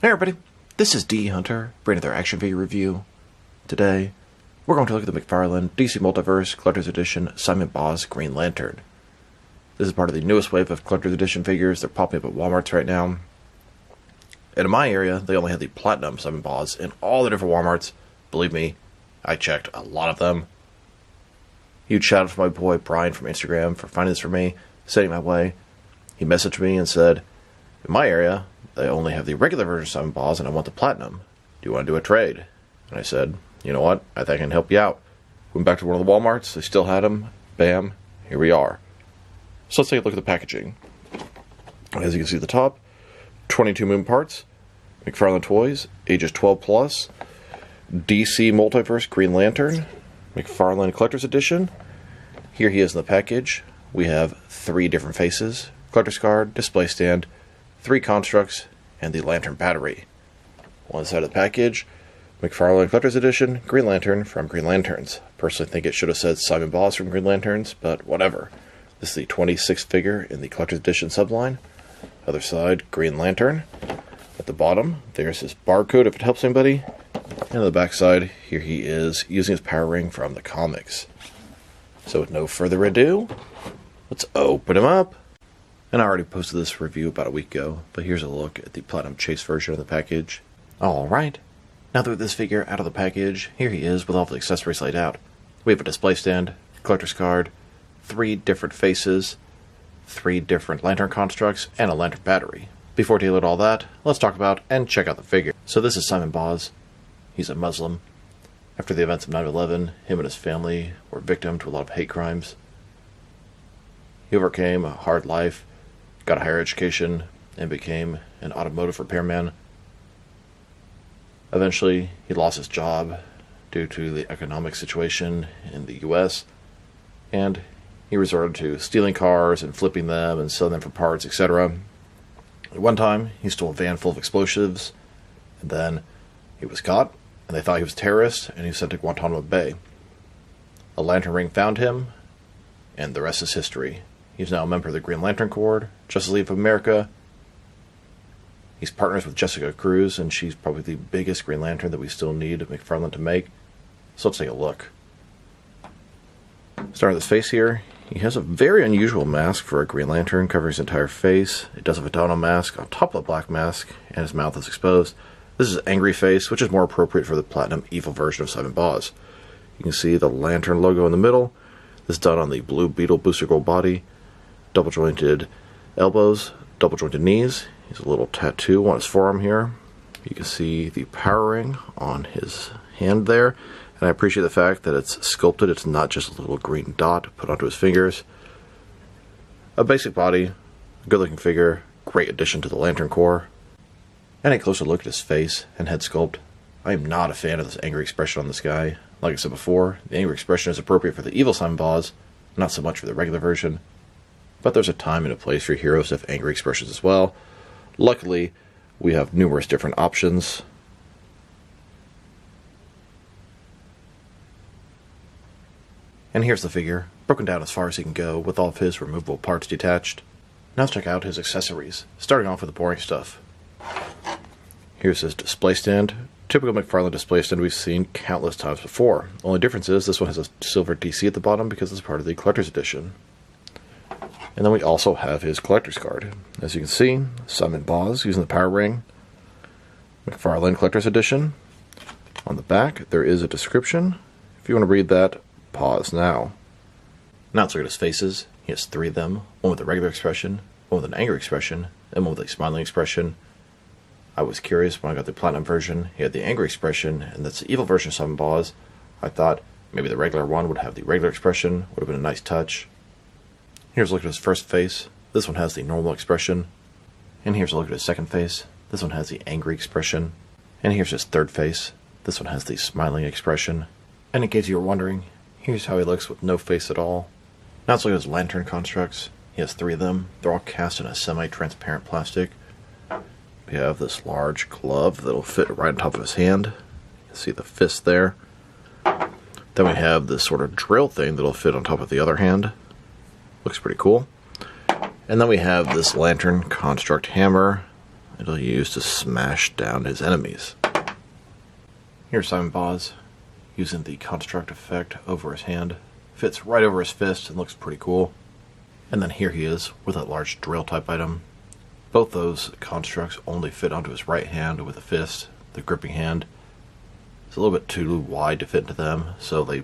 Hey everybody, this is D Hunter, bringing another action figure review. Today, we're going to look at the McFarlane DC Multiverse Collector's Edition Simon Boss Green Lantern. This is part of the newest wave of Collector's Edition figures. They're popping up at Walmarts right now. And in my area, they only have the Platinum Simon Boss in all the different Walmarts. Believe me, I checked a lot of them. Huge shout out to my boy Brian from Instagram for finding this for me, sending it my way. He messaged me and said, in my area, they only have the regular version of Simon Boss and I want the Platinum. Do you want to do a trade? And I said, you know what, I think I can help you out. Went back to one of the Walmarts, they still had them. Bam, here we are. So let's take a look at the packaging. As you can see at the top, 22 moving parts, McFarlane Toys, ages 12 plus, DC Multiverse Green Lantern, McFarlane Collector's Edition. Here he is in the package. We have 3 different faces, collector's card, display stand, 3 constructs, and the lantern battery. One side of the package, McFarlane Collector's Edition, Green Lantern from Green Lanterns. Personally think it should have said Simon Boss from Green Lanterns, but whatever. This is the 26th figure in the Collector's Edition subline. Other side, Green Lantern. At the bottom, there's his barcode if it helps anybody. And on the back side, here he is using his power ring from the comics. So with no further ado, let's open him up. And I already posted this review about a week ago, but here's a look at the Platinum Chase version of the package. Alright, now that we have this figure out of the package, here he is with all the accessories laid out. We have a display stand, collector's card, 3 different faces, 3 different lantern constructs, and a lantern battery. Before dealing with all that, let's talk about and check out the figure. So this is Simon Boss. He's a Muslim. After the events of 9/11, him and his family were victim to a lot of hate crimes. He overcame a hard life, got a higher education, and became an automotive repairman. Eventually, he lost his job due to the economic situation in the US, and he resorted to stealing cars and flipping them and selling them for parts, etc. At one time, he stole a van full of explosives, and then he was caught, and they thought he was a terrorist, and he was sent to Guantanamo Bay. A lantern ring found him, and the rest is history. He's now a member of the Green Lantern Corps, Justice League of America. He's partners with Jessica Cruz, and she's probably the biggest Green Lantern that we still need McFarlane to make. So let's take a look. Starting with his face here, he has a very unusual mask for a Green Lantern, covering his entire face. It does have a Dono mask on top of the black mask, and his mouth is exposed. This is Angry Face, which is more appropriate for the Platinum Evil version of Simon Boss. You can see the Lantern logo in the middle. This is done on the Blue Beetle Booster Gold body. Double jointed elbows, double jointed knees. He's a little tattoo on his forearm here. You can see the power ring on his hand there. And I appreciate the fact that it's sculpted. It's not just a little green dot put onto his fingers. A basic body, good looking figure, great addition to the Lantern Corps. And a closer look at his face and head sculpt. I am not a fan of this angry expression on this guy. Like I said before, the angry expression is appropriate for the evil Simon Boss, not so much for the regular version. But there's a time and a place for heroes to have angry expressions as well. Luckily, we have numerous different options. And here's the figure, broken down as far as he can go, with all of his removable parts detached. Now let's check out his accessories, starting off with the boring stuff. Here's his display stand. Typical McFarlane display stand we've seen countless times before. Only difference is this one has a silver DC at the bottom because it's part of the Collector's Edition. And then we also have his collector's card. As you can see, Simon Boss using the power ring, McFarlane Collector's Edition. On the back, there is a description. If you want to read that, pause now. Now let's look at his faces. He has 3 of them, one with a regular expression, one with an angry expression, and one with a smiling expression. I was curious when I got the Platinum version. He had the angry expression, and that's the evil version of Simon Boss. I thought maybe the regular one would have the regular expression, would have been a nice touch. Here's a look at his first face. This one has the normal expression. And here's a look at his second face. This one has the angry expression. And here's his third face. This one has the smiling expression. And in case you were wondering, here's how he looks with no face at all. Now let's look at his lantern constructs. He has 3 of them. They're all cast in a semi-transparent plastic. We have this large glove that'll fit right on top of his hand. You can see the fist there. Then we have this sort of drill thing that'll fit on top of the other hand. Looks pretty cool. And then we have this lantern construct hammer. it'll use to smash down his enemies. Here's Simon Boz using the construct effect over his hand. Fits right over his fist and looks pretty cool. And then here he is with that large drill type item. Both those constructs only fit onto his right hand with a fist. The gripping hand is a little bit too wide to fit into them, so they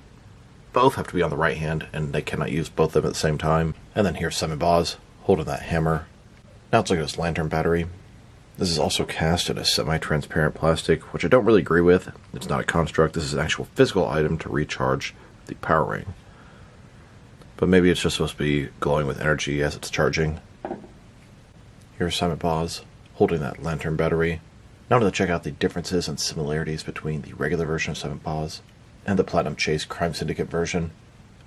both have to be on the right hand, and they cannot use both of them at the same time. And then here's Simon Boz holding that hammer. Now let's look at his lantern battery. This is also cast in a semi-transparent plastic, which I don't really agree with. It's not a construct, this is an actual physical item to recharge the power ring. But maybe it's just supposed to be glowing with energy as it's charging. Here's Simon Boz holding that lantern battery. Now to check out the differences and similarities between the regular version of Simon Boz and the Platinum Chase Crime Syndicate version.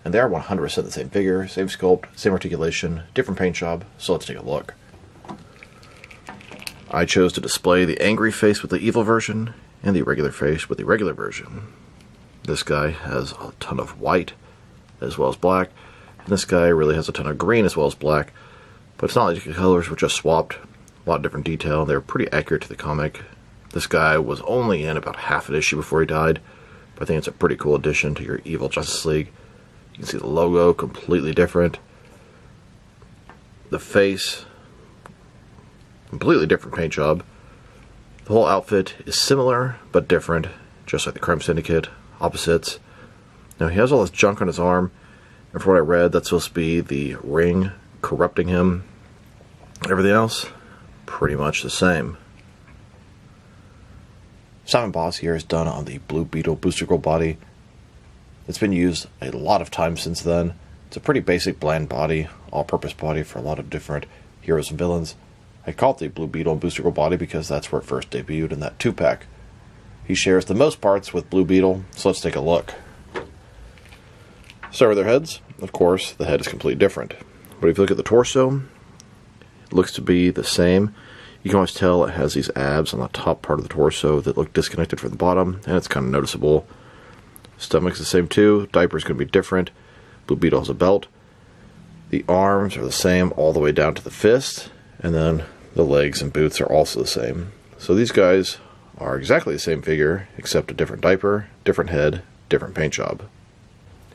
And they are 100% the same figure, same sculpt, same articulation, different paint job, so let's take a look. I chose to display the angry face with the evil version and the regular face with the regular version. This guy has a ton of white as well as black, and this guy really has a ton of green as well as black, but it's not like the colors were just swapped. A lot of different detail. They're pretty accurate to the comic. This guy was only in about half an issue before he died, but I think it's a pretty cool addition to your evil Justice League. You can see the logo completely different. The face, completely different paint job. The whole outfit is similar but different, just like the Crime Syndicate, opposites. Now he has all this junk on his arm, and from what I read, that's supposed to be the ring corrupting him. Everything else, pretty much the same. Simon Boz here is done on the Blue Beetle Booster Gold body. It's been used a lot of times since then. It's a pretty basic, bland body, all-purpose body for a lot of different heroes and villains. I call it the Blue Beetle and Booster Gold body because that's where it first debuted in that 2-pack. He shares the most parts with Blue Beetle, so let's take a look. Start with their heads. Of course, the head is completely different. But if you look at the torso, it looks to be the same. You can always tell it has these abs on the top part of the torso that look disconnected from the bottom, and it's kind of noticeable. Stomach's the same too. Diaper's going to be different. Blue Beetle has a belt. The arms are the same all the way down to the fist, and then the legs and boots are also the same. So these guys are exactly the same figure, except a different diaper, different head, different paint job.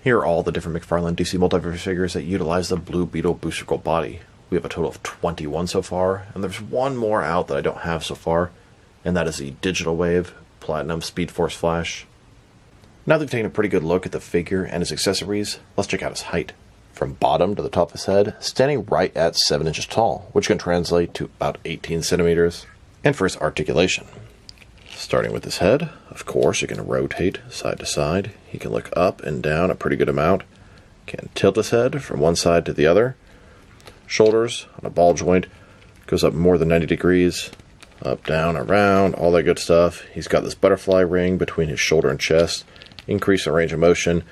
Here are all the different McFarlane DC Multiverse figures that utilize the Blue Beetle Booster Gold body. We have a total of 21 so far, and there's one more out that I don't have so far, and that is the Digital Wave Platinum Speed Force Flash. Now that we've taken a pretty good look at the figure and his accessories, let's check out his height. From bottom to the top of his head, standing right at 7 inches tall, which can translate to about 18 centimeters. And for his articulation. Starting with his head, of course, you can rotate side to side. He can look up and down a pretty good amount. Can tilt his head from one side to the other. Shoulders on a ball joint, goes up more than 90 degrees. Up, down, around, all that good stuff. He's got this butterfly ring between his shoulder and chest, increasing range of motion,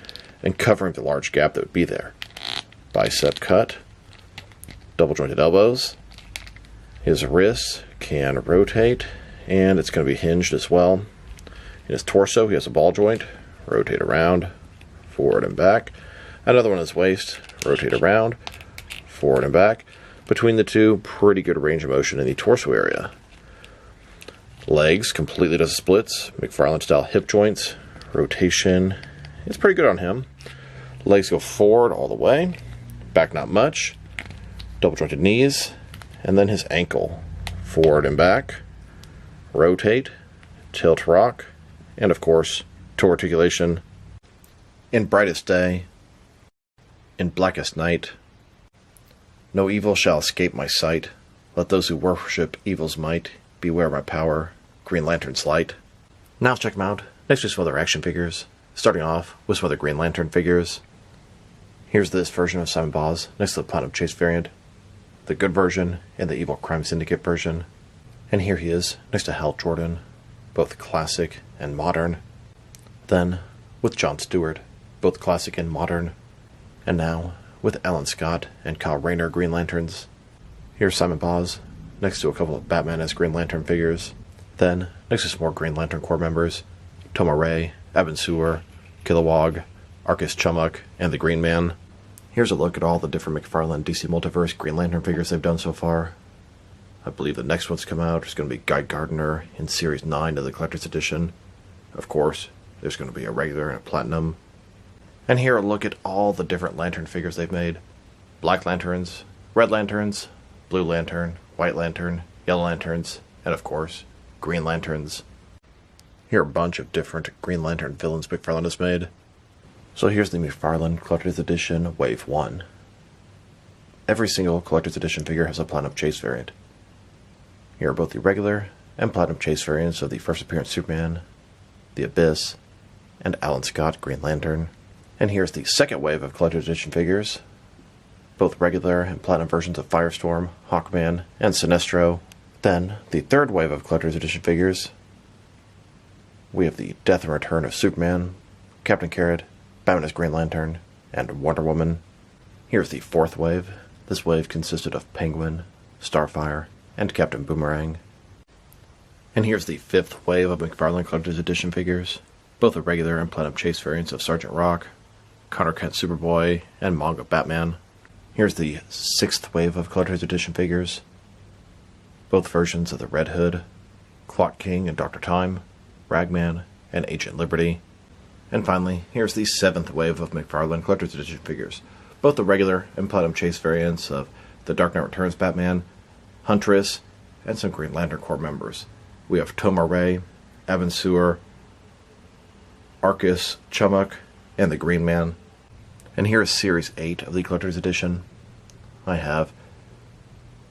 and covering the large gap that would be there. Bicep cut, double jointed elbows. His wrists can rotate, and it's going to be hinged as well. In his torso, he has a ball joint, rotate around, forward and back. Another one in his waist, rotate around, forward and back. Between the two, pretty good range of motion in the torso area. Legs completely does splits, McFarlane style hip joints, rotation. It's pretty good on him. Legs go forward all the way, back not much, double jointed knees, and then his ankle, forward and back, rotate, tilt rock, and of course, toe articulation. In brightest day, in blackest night, no evil shall escape my sight. Let those who worship evil's might beware my power, Green Lantern's light. Now let's check them out. Next to some other action figures, starting off with some other Green Lantern figures. Here's this version of Simon Boz next to the Platinum Chase variant, the good version, and the Evil Crime Syndicate version. And here he is next to Hal Jordan, both classic and modern. Then with John Stewart, both classic and modern. And now with Alan Scott and Kyle Rayner Green Lanterns. Here's Simon Boz next to a couple of Batman as Green Lantern figures. Then next to some more Green Lantern Corps members, Toma Ray, Abin Sur, Kilowog, Arcus Chumuk, and the Green Man. Here's a look at all the different McFarlane DC Multiverse Green Lantern figures they've done so far. I believe the next one's come out is going to be Guy Gardner in Series 9 of the Collector's Edition. Of course, there's going to be a regular and a platinum. And here a look at all the different lantern figures they've made. Black lanterns, red lanterns, blue lantern, white lantern, yellow lanterns, and of course, green lanterns. Here are a bunch of different Green Lantern villains McFarlane has made. So here's the McFarlane Collector's Edition Wave 1. Every single Collector's Edition figure has a Platinum Chase variant. Here are both the regular and Platinum Chase variants of the first appearance Superman, the Abyss, and Alan Scott Green Lantern. And here's the second wave of Collector's Edition figures, both regular and Platinum versions of Firestorm, Hawkman, and Sinestro. Then, the third wave of Collector's Edition figures, we have the Death and Return of Superman, Captain Carrot, Batman as Green Lantern, and Wonder Woman. Here's the fourth wave. This wave consisted of Penguin, Starfire, and Captain Boomerang. And here's the fifth wave of McFarlane Collector's Edition figures, both the regular and Platinum Chase variants of Sergeant Rock, Connor Kent Superboy, and Manga Batman. Here's the sixth wave of Collector's Edition figures, both versions of the Red Hood, Clock King and Dr. Time, Ragman, and Agent Liberty. And finally, here's the seventh wave of McFarlane Collector's Edition figures, both the regular and Platinum Chase variants of the Dark Knight Returns Batman, Huntress, and some Green Lantern Corps members. We have Tomar Ray, Evan Sewer, Arcus Chumuk, and the Green Man. And here is Series 8 of the Collector's Edition. I have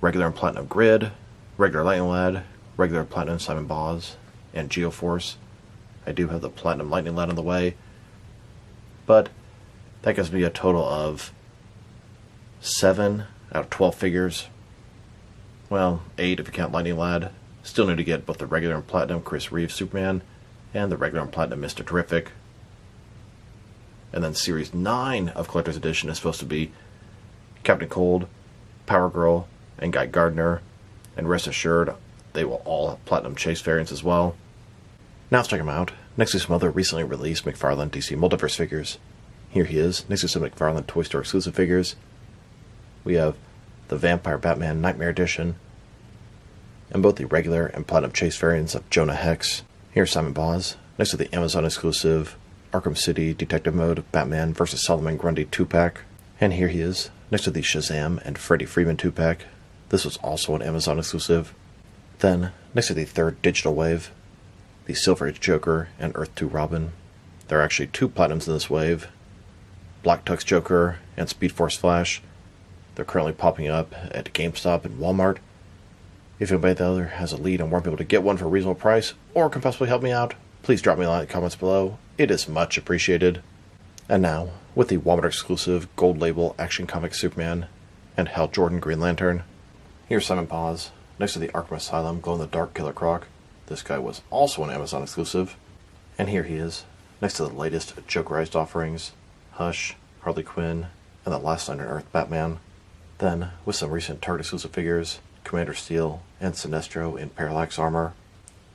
regular and Platinum Grid, regular Lightning Lad, regular Platinum Simon Boz, and Geoforce. I do have the Platinum Lightning Lad on the way, but that gives me a total of 7 out of 12 figures. Well, 8 if you count Lightning Lad. Still need to get both the regular and Platinum Chris Reeve Superman and the regular and Platinum Mr. Terrific. And then Series 9 of Collector's Edition is supposed to be Captain Cold, Power Girl, and Guy Gardner. And rest assured, they will all have Platinum Chase variants as well. Now let's check them out. Next to some other recently released McFarlane DC Multiverse figures. Here he is, next to some McFarlane Toy Store exclusive figures. We have the Vampire Batman Nightmare Edition, and both the regular and Platinum Chase variants of Jonah Hex. Here's Simon Boz, next to the Amazon exclusive Arkham City Detective Mode Batman vs. Solomon Grundy 2-pack. And here he is, next to the Shazam and Freddie Freeman 2-pack. This was also an Amazon exclusive. Then, next to the third digital wave, the Silver Age Joker and Earth 2 Robin. There are actually 2 Platinums in this wave, Black Tux Joker and Speed Force Flash. They're currently popping up at GameStop and Walmart. If anybody out there has a lead and won't be able to get one for a reasonable price, or can possibly help me out, please drop me a line in the comments below. It is much appreciated. And now, with the Walmart exclusive Gold Label Action Comics Superman and Hal Jordan Green Lantern, here's Simon Paz, next to the Arkham Asylum Glow-in-the-Dark Killer Croc. This guy was also an Amazon exclusive. And here he is, next to the latest Jokerized offerings, Hush, Harley Quinn, and the Last Night on Earth Batman. Then, with some recent Target exclusive figures, Commander Steel and Sinestro in Parallax armor.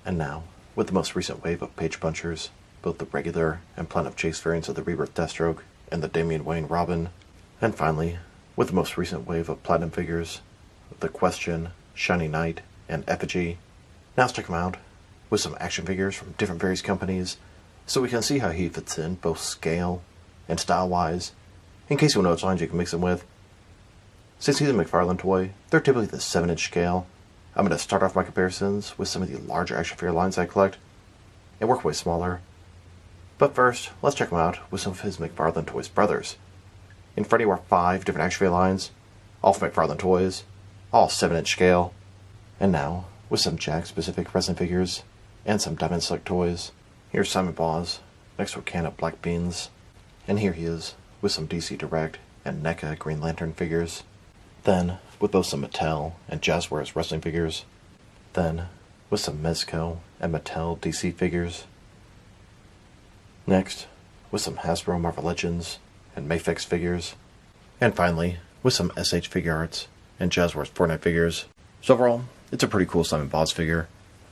And now, with the most recent wave of Page Punchers, both the regular and Platinum Chase variants of the Rebirth Deathstroke and the Damian Wayne Robin. And finally, with the most recent wave of Platinum figures, The Question, Shiny Knight, and Effigy. Now let's check them out, with some action figures from different various companies, so we can see how he fits in, both scale and style-wise, in case you know which lines you can mix them with. Since he's a McFarlane toy, they're typically the 7-inch scale. I'm going to start off my comparisons with some of the larger action figure lines I collect, and work way smaller. But first, let's check him out with some of his McFarlane Toys brothers. In front of you are 5 different action figure lines, all from McFarlane Toys, all 7-inch scale. And now, with some Jack-specific resin figures, and some Diamond Select toys. Here's Simon Boz, next to a can of Black Beans. And here he is, with some DC Direct and NECA Green Lantern figures. Then, with both some Mattel and Jazzwares wrestling figures. Then, with some Mezco and Mattel DC figures. Next, with some Hasbro Marvel Legends and Mafex figures. And finally, with some SH Figure Arts and Jazzwares Fortnite figures. So overall, it's a pretty cool Simon Boz figure.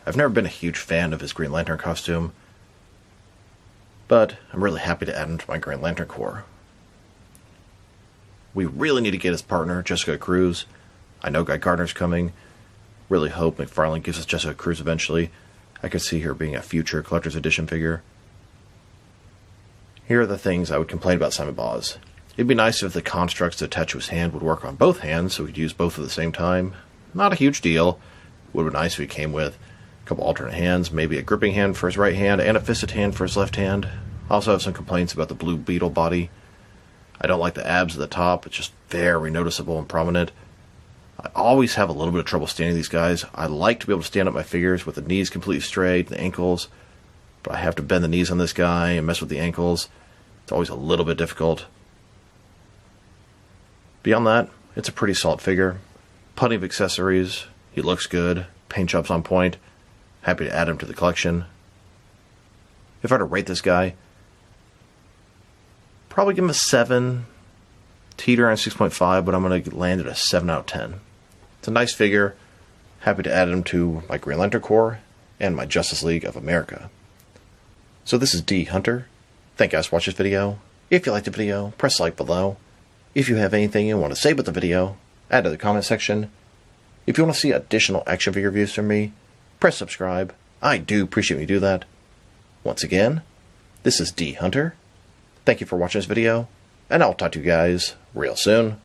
I've never been a huge fan of his Green Lantern costume, but I'm really happy to add him to my Green Lantern Corps. We really need to get his partner, Jessica Cruz. I know Guy Gardner's coming, Really hope McFarlane gives us Jessica Cruz eventually. I could see her being a future Collector's Edition figure. Here are the things I would complain about Simon Boz. It'd be nice if the constructs to attach to his hand would work on both hands so we could use both at the same time. Not a huge deal. Would have been nice if he came with a couple alternate hands, maybe a gripping hand for his right hand and a fisted hand for his left hand. I also have some complaints about the Blue Beetle body. I don't like the abs at the top. It's just very noticeable and prominent. I always have a little bit of trouble standing these guys. I like to be able to stand up my figures with the knees completely straight, the ankles, but I have to bend the knees on this guy and mess with the ankles. It's always a little bit difficult. Beyond that, it's a pretty solid figure. Plenty of accessories. He looks good. Paint job's on point. Happy to add him to the collection. If I were to rate this guy, probably give him a 7. Teeter on 6.5, but I'm going to land at a 7 out of 10. It's a nice figure. Happy to add him to my Green Lantern Corps and my Justice League of America. So this is D. Hunter. Thank you guys for watching this video. If you liked the video, press like below. If you have anything you want to say about the video, add to the comment section. If you want to see additional action figure reviews from me, press subscribe. I do appreciate when you do that. Once again, this is D. Hunter. Thank you for watching this video, and I'll talk to you guys real soon.